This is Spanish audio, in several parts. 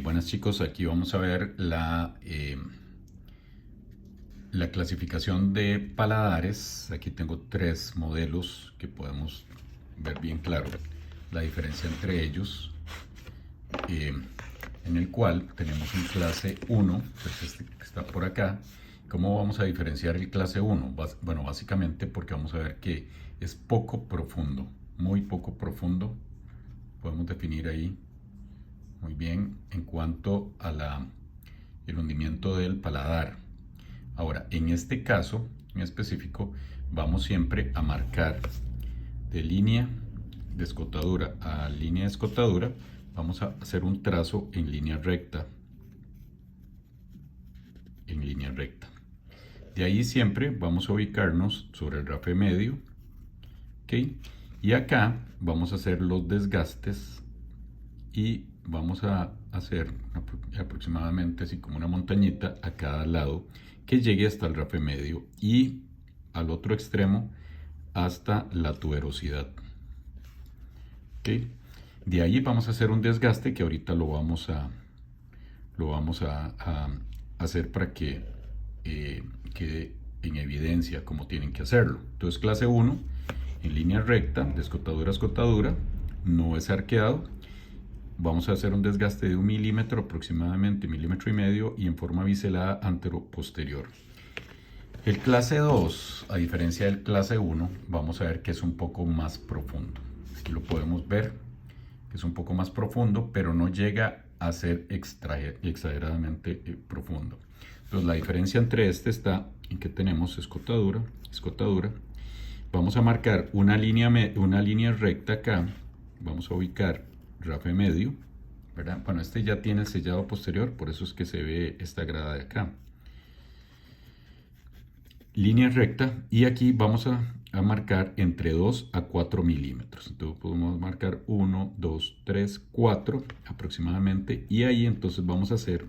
Buenas chicos, aquí vamos a ver la clasificación de paladares. Aquí tengo tres modelos que podemos ver bien claro la diferencia entre ellos, en el cual tenemos un clase 1, pues este que está por acá. ¿Cómo vamos a diferenciar el clase 1? Bueno, básicamente porque vamos a ver que es poco profundo, muy poco profundo. Podemos definir ahí muy bien en cuanto a el hundimiento del paladar. Ahora, en este caso en específico, vamos siempre a marcar de línea de escotadura a línea de escotadura. Vamos a hacer un trazo en línea recta. En línea recta. De ahí siempre vamos a ubicarnos sobre el rafe medio. ¿Okay? Y acá vamos a hacer los desgastes y vamos a hacer aproximadamente así como una montañita a cada lado que llegue hasta el rafe medio y al otro extremo hasta la tuberosidad. ¿Okay? De ahí vamos a hacer un desgaste que ahorita lo vamos a hacer para que quede en evidencia cómo tienen que hacerlo. Entonces, clase 1 en línea recta de escotadura a escotadura, no es arqueado. Vamos a hacer un desgaste de 1 milímetro, aproximadamente 1,5 milímetros, y en forma biselada antero-posterior. El clase 2, a diferencia del clase 1, vamos a ver que es un poco más profundo. Aquí lo podemos ver, que es un poco más profundo, pero no llega a ser exageradamente profundo. Entonces, la diferencia entre este está en que tenemos escotadura. Vamos a marcar una línea recta acá. Vamos a ubicar rafe medio, ¿verdad? Bueno, este ya tiene el sellado posterior, por eso es que se ve esta grada de acá. Línea recta, y aquí vamos a marcar entre 2 a 4 milímetros. Entonces podemos marcar 1, 2, 3, 4 aproximadamente, y ahí entonces vamos a hacer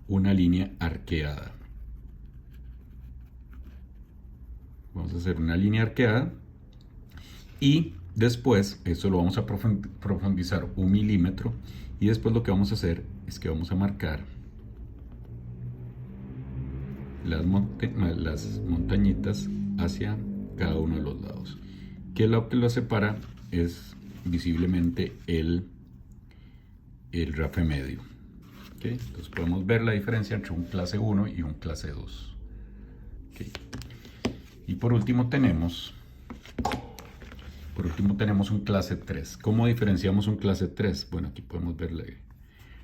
una línea arqueada. Vamos a hacer una línea arqueada y después eso lo vamos a profundizar 1 milímetro, y después lo que vamos a hacer es que vamos a marcar las montañitas hacia cada uno de los lados. Que lo que lo separa es visiblemente el rafe medio. ¿Okay? Entonces podemos ver la diferencia entre un clase 1 y un clase 2. ¿Okay? Y por último tenemos un clase 3. ¿Cómo diferenciamos un clase 3? Bueno, aquí podemos ver el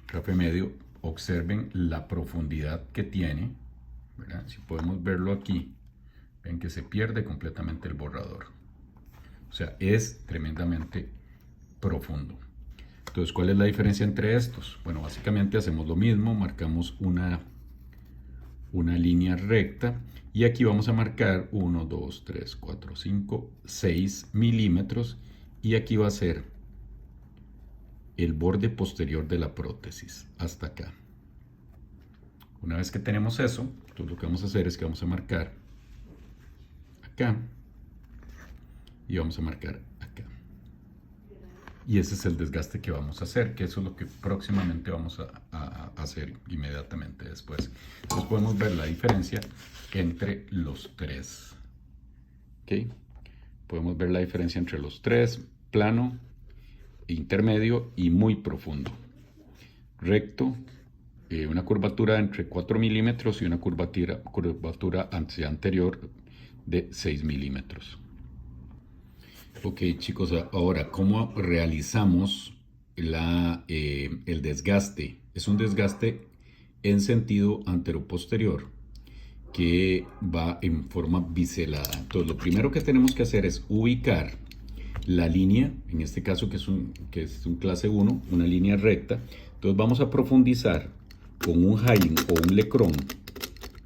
rafe medio. Observen la profundidad que tiene, ¿verdad? Si podemos verlo aquí, ven que se pierde completamente el borrador. O sea, es tremendamente profundo. Entonces, ¿cuál es la diferencia entre estos? Bueno, básicamente hacemos lo mismo, marcamos una línea recta, y aquí vamos a marcar 1, 2, 3, 4, 5, 6 milímetros, y aquí va a ser el borde posterior de la prótesis hasta acá. Una vez que tenemos eso, entonces lo que vamos a hacer es que vamos a marcar acá y vamos a marcar acá. Y ese es el desgaste que vamos a hacer, que eso es lo que próximamente vamos a hacer inmediatamente después. Entonces podemos ver la diferencia entre los tres. ¿Okay? Podemos ver la diferencia entre los tres: plano, intermedio y muy profundo. Recto, una curvatura entre 4 milímetros y una curvatura anterior de 6 milímetros. Ok, chicos, ahora, ¿cómo realizamos el desgaste? Es un desgaste en sentido antero-posterior que va en forma biselada. Entonces, lo primero que tenemos que hacer es ubicar la línea, en este caso que es un clase 1, una línea recta. Entonces vamos a profundizar con un Hailing o un Lecron.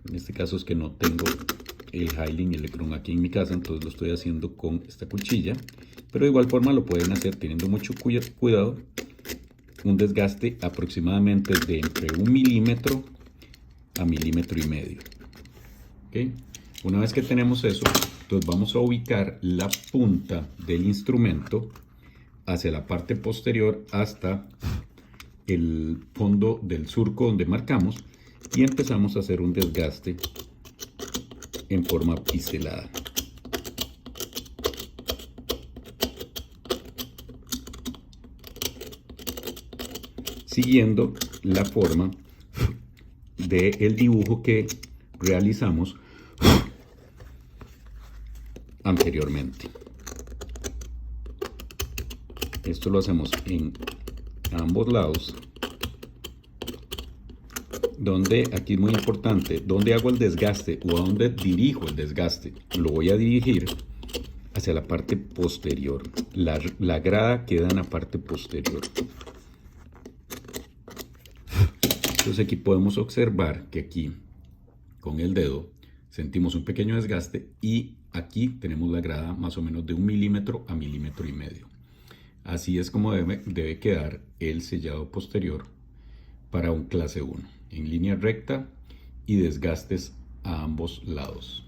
En este caso es que no tengo el Hailing y el Lecron aquí en mi casa, entonces lo estoy haciendo con esta cuchilla, pero de igual forma lo pueden hacer teniendo mucho cuidado. Un desgaste aproximadamente de entre 1 milímetro a 1,5 milímetros. ¿Okay? Una vez que tenemos eso, entonces vamos a ubicar la punta del instrumento hacia la parte posterior hasta el fondo del surco donde marcamos y empezamos a hacer un desgaste en forma pincelada. Siguiendo la forma del dibujo que realizamos anteriormente. Esto lo hacemos en ambos lados, donde aquí es muy importante, donde hago el desgaste o a donde dirijo el desgaste. Lo voy a dirigir hacia la parte posterior. La grada queda en la parte posterior. Entonces aquí podemos observar que aquí con el dedo sentimos un pequeño desgaste y aquí tenemos la grada más o menos de 1 milímetro a 1,5 milímetros. Así es como debe quedar el sellado posterior para un clase 1, en línea recta y desgastes a ambos lados.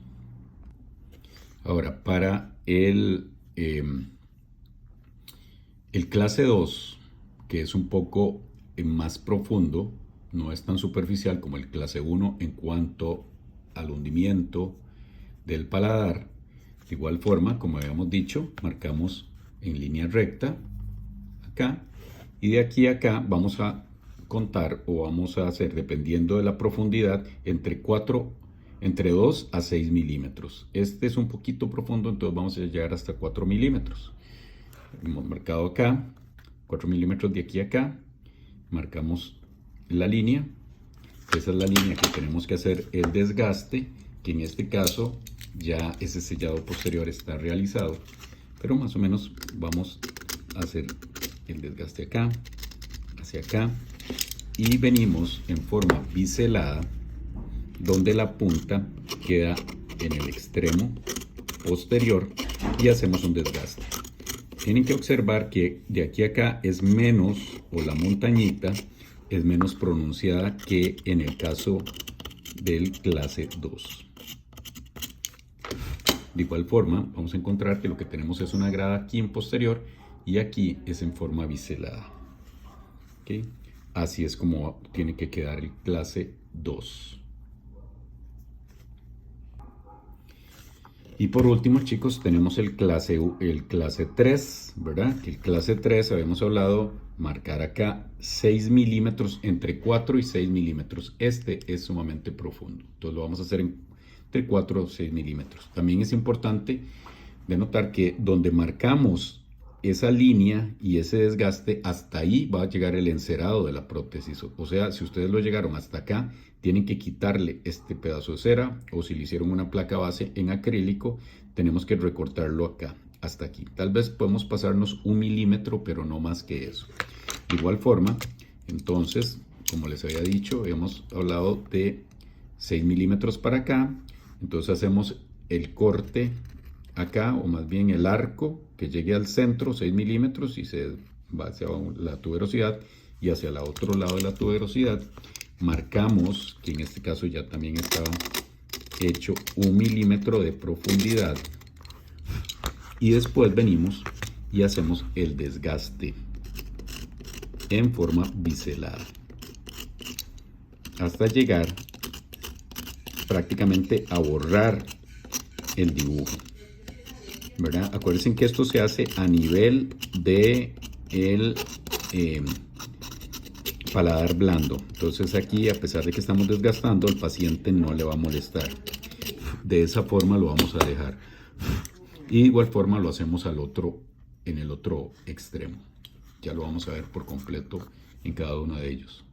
Ahora, para el clase 2, que es un poco más profundo, no es tan superficial como el clase 1 en cuanto al hundimiento del paladar. De igual forma, como habíamos dicho, marcamos en línea recta acá y de aquí a acá vamos a contar o vamos a hacer, dependiendo de la profundidad, entre 2 a 6 milímetros. Este es un poquito profundo, entonces vamos a llegar hasta 4 milímetros. Hemos marcado acá 4 milímetros de aquí a acá, marcamos la línea. Esa es la línea que tenemos que hacer el desgaste, que en este caso ya ese sellado posterior está realizado, pero más o menos vamos a hacer el desgaste acá, hacia acá, y venimos en forma biselada, donde la punta queda en el extremo posterior y hacemos un desgaste. Tienen que observar que de aquí a acá es menos, o la montañita es menos pronunciada que en el caso del clase 2. De igual forma, vamos a encontrar que lo que tenemos es una grada aquí en posterior y aquí es en forma biselada. ¿Okay? Así es como tiene que quedar el clase 2. Y por último, chicos, tenemos el clase 3, ¿verdad? Que el clase 3, habíamos hablado, marcar acá 6 milímetros, entre 4 y 6 milímetros. Este es sumamente profundo, entonces lo vamos a hacer entre 4 o 6 milímetros. También es importante de notar que donde marcamos esa línea y ese desgaste, hasta ahí va a llegar el encerado de la prótesis. O sea, si ustedes lo llegaron hasta acá, tienen que quitarle este pedazo de cera, o si le hicieron una placa base en acrílico, tenemos que recortarlo acá, hasta aquí. Tal vez podemos pasarnos 1 milímetro, pero no más que eso. De igual forma, entonces, como les había dicho, hemos hablado de 6 milímetros para acá. Entonces hacemos el corte acá, o más bien el arco que llegue al centro, 6 milímetros, y se va hacia la tuberosidad y hacia el otro lado de la tuberosidad. Marcamos, que en este caso ya también estaba hecho 1 milímetro de profundidad, y después venimos y hacemos el desgaste en forma biselada hasta llegar prácticamente a borrar el dibujo, ¿verdad? Acuérdense que esto se hace a nivel de el paladar blando. Entonces aquí, a pesar de que estamos desgastando, el paciente no le va a molestar. De esa forma lo vamos a dejar. Y de igual forma lo hacemos en el otro extremo. Ya lo vamos a ver por completo en cada uno de ellos.